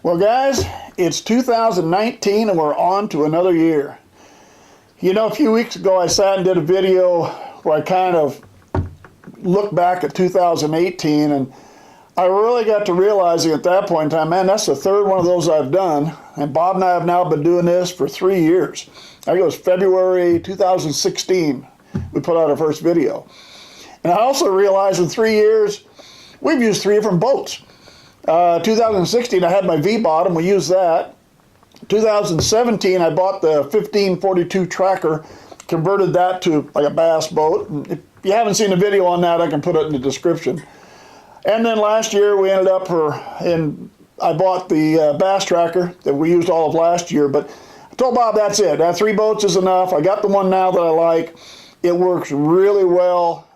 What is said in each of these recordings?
Well, guys, it's 2019 and we're on to another year. You know, a few weeks ago I sat and did a video where I kind of looked back at 2018, and I really got to realizing at that point in time, man, that's the third one of those I've done. And Bob and I have now been doing this for 3 years. I think it was February 2016 we put out our first video. And I also realized in 3 years, we've used 3 different boats. 2016, I had my V-bottom, we used that. 2017, I bought the 1542 tracker, converted that to like a bass boat. And if you haven't seen the video on that, I can put it in the description. And then last year, we ended up I bought the bass tracker that we used all of last year, but I told Bob that's it. That 3 boats is enough. I got the one now that I like. It works really well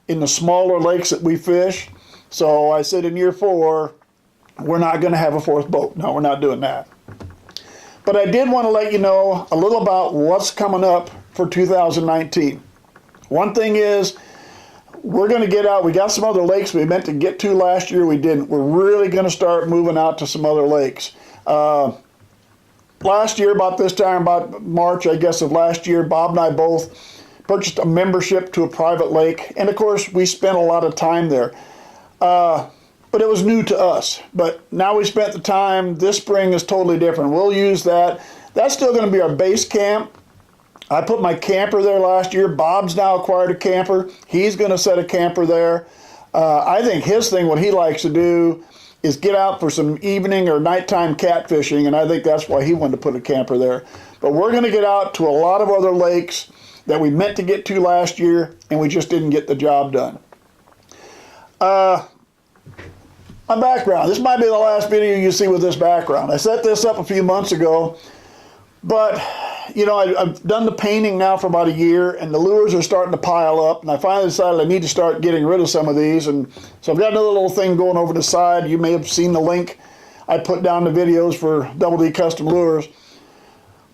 in the smaller lakes that we fish. So I said in year 4, we're not going to have a 4th boat. No, we're not doing that. But I did want to let you know a little about what's coming up for 2019. One thing is, we're going to get out. We got some other lakes we meant to get to last year. We didn't. We're really going to start moving out to some other lakes. Last year, about this time, about March, I guess, of last year, Bob and I both purchased a membership to a private lake. And of course, we spent a lot of time there. But it was new to us. But now we spent the time. This spring is totally different. We'll use that. That's still going to be our base camp. I put my camper there last year. Bob's now acquired a camper. He's going to set a camper there. I think his thing, what he likes to do, is get out for some evening or nighttime catfishing, and I think that's why he wanted to put a camper there. But we're going to get out to a lot of other lakes that we meant to get to last year, and we just didn't get the job done. My background. This might be the last video you see with this background. I set this up a few months ago, but you know, I've done the painting now for about a year, and the lures are starting to pile up, and I finally decided I need to start getting rid of some of these, and so I've got another little thing going over the side. You may have seen the link I put down the videos for Double D Custom Lures,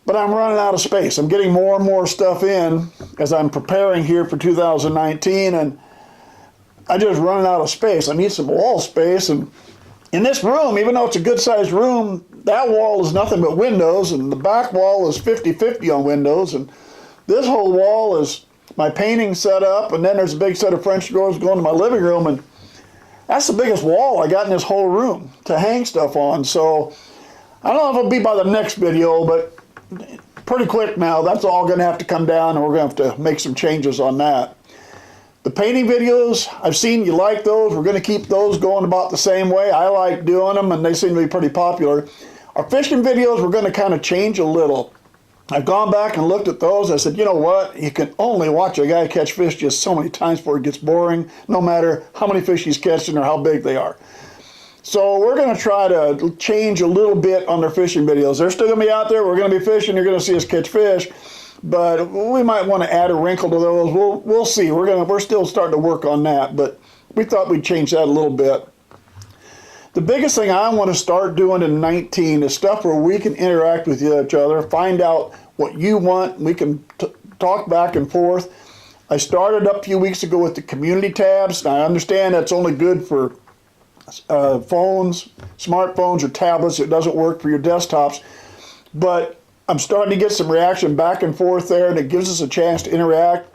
but I'm running out of space. I'm getting more and more stuff in as I'm preparing here for 2019, and I just running out of space. I need some wall space, and in this room, even though it's a good-sized room, that wall is nothing but windows, and the back wall is 50-50 on windows, and this whole wall is my painting set up, and then there's a big set of French doors going to my living room, and that's the biggest wall I got in this whole room to hang stuff on. So I don't know if it'll be by the next video, but pretty quick now, that's all going to have to come down, and we're going to have to make some changes on that. The painting videos, I've seen you like those. We're going to keep those going about the same way. I like doing them, and they seem to be pretty popular. Our fishing videos, we're going to kind of change a little. I've gone back and looked at those. I said, you know what? You can only watch a guy catch fish just so many times before it gets boring, no matter how many fish he's catching or how big they are. So we're going to try to change a little bit on their fishing videos. They're still going to be out there. We're going to be fishing. You're going to see us catch fish. But we might want to add a wrinkle to those. We'll see. We're still starting to work on that, but we thought we'd change that a little bit. The biggest thing I want to start doing in 19 is stuff where we can interact with each other, find out what you want. We can talk back and forth. I started up a few weeks ago with the community tabs. Now, I understand that's only good for phones, smartphones, or tablets. It doesn't work for your desktops, but I'm starting to get some reaction back and forth there, and it gives us a chance to interact.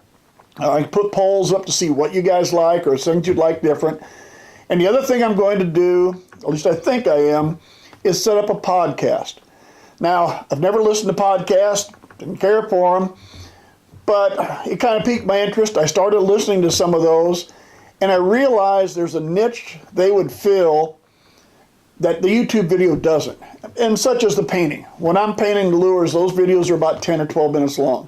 I put polls up to see what you guys like or things you'd like different. And the other thing I'm going to do, at least I think I am, is set up a podcast. Now, I've never listened to podcasts, didn't care for them, but it kind of piqued my interest. I started listening to some of those, and I realized there's a niche they would fill that the YouTube video doesn't, and such as the painting. When I'm painting the lures, those videos are about 10 or 12 minutes long.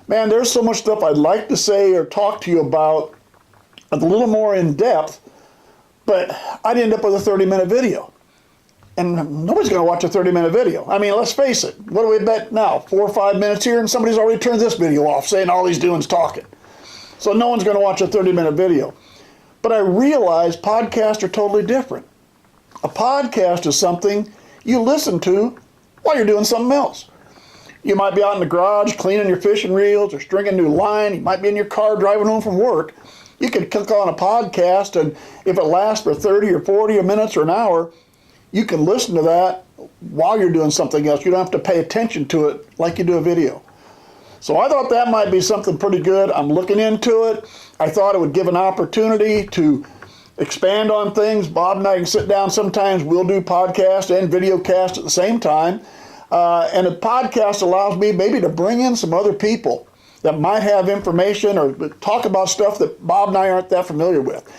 Man, there's so much stuff I'd like to say or talk to you about a little more in depth, but I'd end up with a 30-minute video. And nobody's going to watch a 30-minute video. I mean, let's face it. What do we bet now? 4 or 5 minutes here, and somebody's already turned this video off saying all he's doing is talking. So no one's going to watch a 30-minute video. But I realized podcasts are totally different. A podcast is something you listen to while you're doing something else. You might be out in the garage cleaning your fishing reels or stringing new line. You might be in your car driving home from work. You could click on a podcast, and if it lasts for 30 or 40 minutes or an hour, you can listen to that while you're doing something else. You don't have to pay attention to it like you do a video. So I thought that might be something pretty good. I'm looking into it. I thought it would give an opportunity to expand on things. Bob and I can sit down sometimes. We'll do podcast and video cast at the same time. And a podcast allows me maybe to bring in some other people that might have information or talk about stuff that Bob and I aren't that familiar with.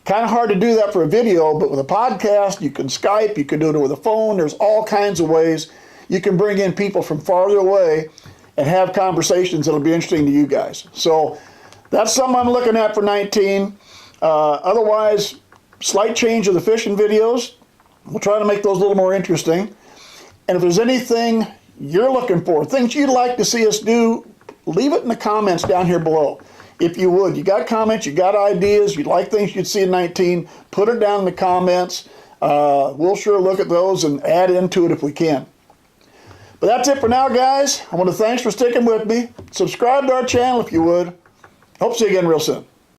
Kind of hard to do that for a video, but with a podcast, you can Skype, you can do it with a phone. There's all kinds of ways you can bring in people from farther away and have conversations that'll be interesting to you guys. So that's something I'm looking at for 19. Otherwise, slight change of the fishing videos. We'll try to make those a little more interesting. And if there's anything you're looking for, things you'd like to see us do, leave it in the comments down here below. If you would, you got comments, you got ideas, you'd like things you'd see in 19, put it down in the comments. We'll sure look at those and add into it if we can. But that's it for now, guys. I want to thanks for sticking with me. Subscribe to our channel if you would. Hope to see you again real soon.